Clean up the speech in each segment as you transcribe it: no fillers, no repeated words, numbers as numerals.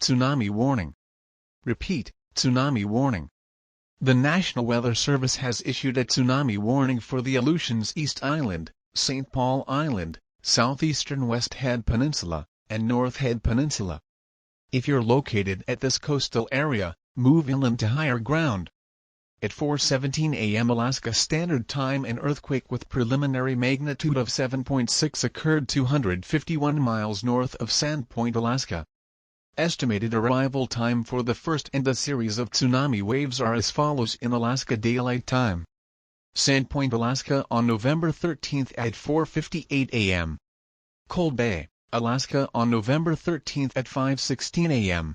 tsunami warning. Repeat, tsunami warning. The National Weather Service has issued a tsunami warning for the Aleutians East Island, St. Paul Island, southeastern West Head Peninsula, and North Head Peninsula. If you're located at this coastal area, move inland to higher ground. At 4:17 a.m. Alaska Standard Time, an earthquake with preliminary magnitude of 7.6 occurred 251 miles north of Sandpoint, Alaska. Estimated arrival time for the first and a series of tsunami waves are as follows in Alaska Daylight Time. Sandpoint, Alaska on November 13 at 4:58 a.m. Cold Bay, Alaska on November 13 at 5:16 a.m.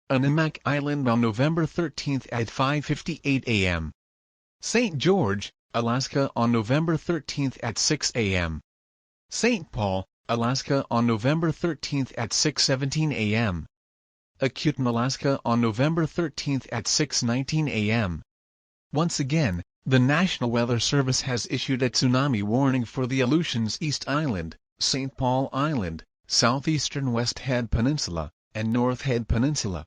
Unimak Island on November 13 at 5:58 a.m. St. George, Alaska on November 13 at 6 a.m. St. Paul, Alaska on November 13 at 6:17 a.m. Akutan, Alaska on November 13 at 6:19 a.m. Once again, the National Weather Service has issued a tsunami warning for the Aleutians East Island, St. Paul Island, southeastern West Head Peninsula, and North Head Peninsula.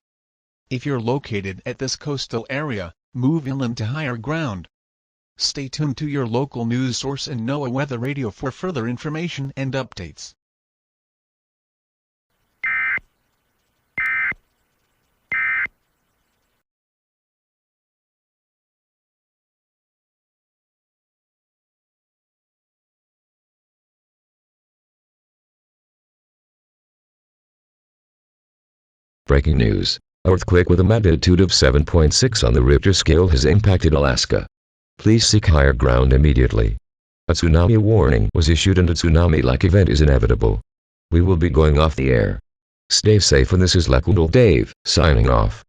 If you're located at this coastal area, move inland to higher ground. Stay tuned to your local news source and NOAA Weather Radio for further information and updates. Breaking news. Earthquake with a magnitude of 7.6 on the Richter scale has impacted Alaska. Please seek higher ground immediately. A tsunami warning was issued and a tsunami-like event is inevitable. We will be going off the air. Stay safe, and this is Lekundal Dave, signing off.